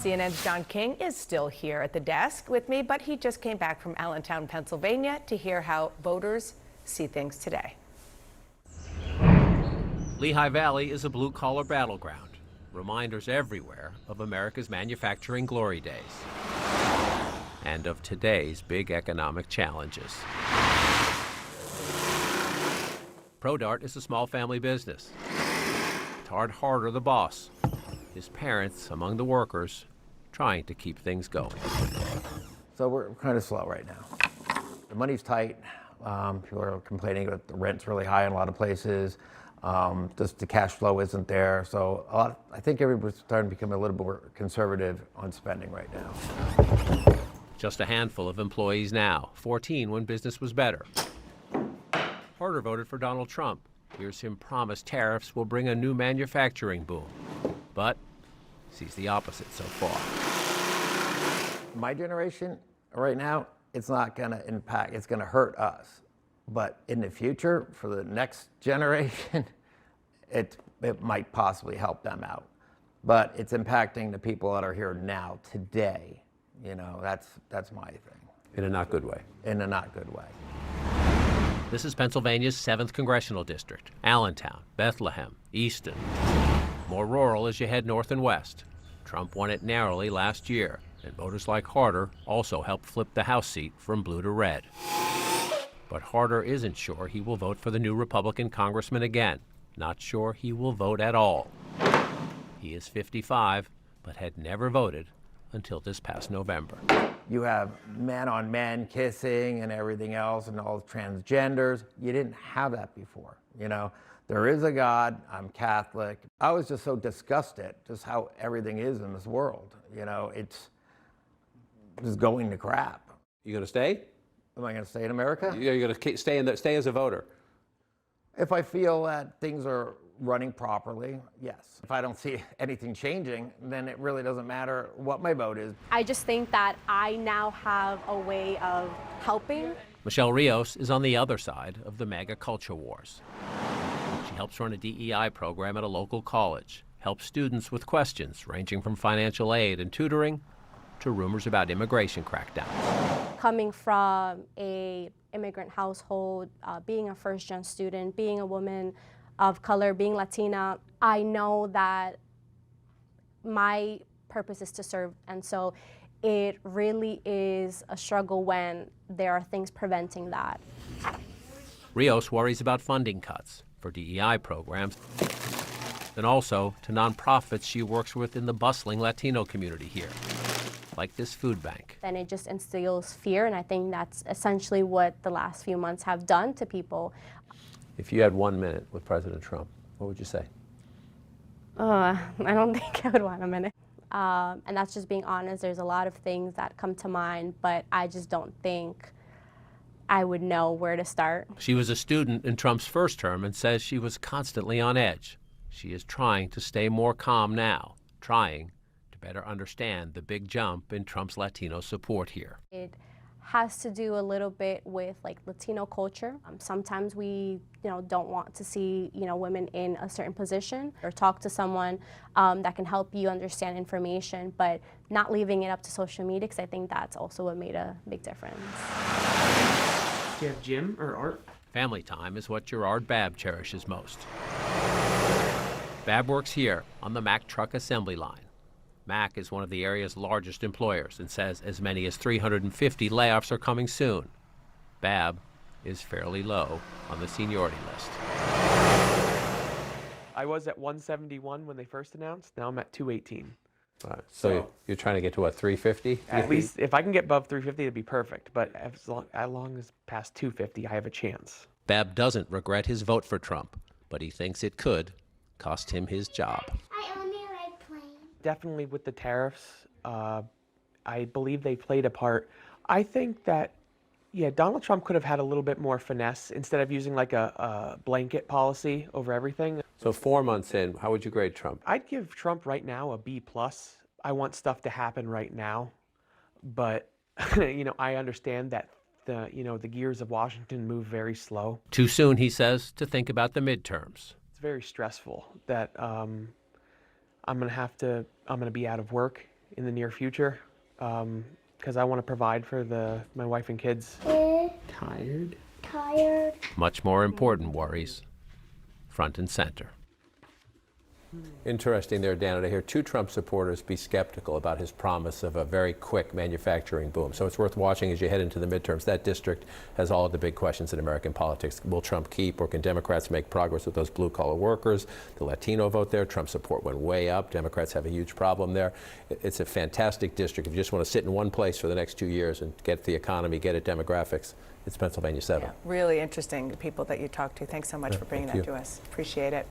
CNN's John King is still here at the desk with me, but he just came back from Allentown, Pennsylvania to hear how voters see things today. Lehigh Valley is a blue-collar battleground. Reminders everywhere of America's manufacturing glory days and of today's big economic challenges. ProDart is a small family business. Todd Harder, the boss. His parents among the workers, trying to keep things going. So we're kind of slow right now. The money's tight. People are complaining that the rent's really high in a lot of places. Just the cash flow isn't there. So I think everybody's starting to become a little more conservative on spending right now. Just a handful of employees now, 14 when business was better. Harder voted for Donald Trump. Hears him promise tariffs will bring a new manufacturing boom. But sees the opposite so far. My generation, right now, it's not going to impact, it's going to hurt us. But in the future, for the next generation, it might possibly help them out. But it's impacting the people that are here now, today. You know, that's my thing. In a not good way. In a not good way. This is Pennsylvania's 7th Congressional District. Allentown, Bethlehem, Easton. More rural as you head north and west. Trump won it narrowly last year, and voters like Harder also helped flip the House seat from blue to red. But Harder isn't sure he will vote for the new Republican congressman again. Not sure he will vote at all. He is 55, but had never voted until this past November. You have men on men kissing and everything else and all transgenders. You didn't have that before, you know. There is a God, I'm Catholic. I was just so disgusted just how everything is in this world. You know, it's just going to crap. You gonna stay? Am I gonna stay in America? You're gonna stay as a voter? If I feel that things are running properly, yes. If I don't see anything changing, then it really doesn't matter what my vote is. I just think that I now have a way of helping. Michelle Rios is on the other side of the mega culture wars. She helps run a DEI program at a local college, helps students with questions ranging from financial aid and tutoring to rumors about immigration crackdowns. Coming from a immigrant household, being a first-gen student, being a woman of color, being Latina, I know that my purpose is to serve, and so it really is a struggle when there are things preventing that. Rios worries about funding cuts for DEI programs and also to nonprofits she works with in the bustling Latino community here, like this food bank. Then it just instills fear, and I think that's essentially what the last few months have done to people. If you had 1 minute with President Trump, what would you say? I don't think I would want a minute. And that's just being honest. There's a lot of things that come to mind, but I just don't think I would know where to start. She was a student in Trump's first term and says she was constantly on edge. She is trying to stay more calm now, trying to better understand the big jump in Trump's Latino support here. It has to do a little bit with like Latino culture. Sometimes we, don't want to see, women in a certain position or talk to someone that can help you understand information, but not leaving it up to social media, because I think that's also what made a big difference. Do you have gym or art? Family time is what Gerard Babb cherishes most. Babb works here on the Mack truck assembly line. Mack is one of the area's largest employers and says as many as 350 layoffs are coming soon. Babb is fairly low on the seniority list. I was at 171 when they first announced. Now I'm at 218. So you're trying to get to what, 350? At least if I can get above 350, it'd be perfect. But as long as past 250, I have a chance. Babb doesn't regret his vote for Trump, but he thinks it could cost him his job. Definitely with the tariffs, I believe they played a part. I think that, Donald Trump could have had a little bit more finesse instead of using like a blanket policy over everything. So 4 months in, how would you grade Trump? I'd give Trump right now a B+. I want stuff to happen right now, but I understand that the gears of Washington move very slow. Too soon, he says, to think about the midterms. It's very stressful that I'm gonna be out of work in the near future because I want to provide for my wife and kids. Tired. Much more important worries front and center. Interesting there, Dan, to hear two Trump supporters be skeptical about his promise of a very quick manufacturing boom. So it's worth watching as you head into the midterms. That district has all of the big questions in American politics. Will Trump keep, or can Democrats make progress with those blue-collar workers? The Latino vote there, Trump support went way up. Democrats have a huge problem there. It's a fantastic district. If you just want to sit in one place for the next 2 years and get the economy, get at demographics, it's Pennsylvania 7. Yeah, really interesting people that you talked to. Thanks so much for bringing that to us. Appreciate it.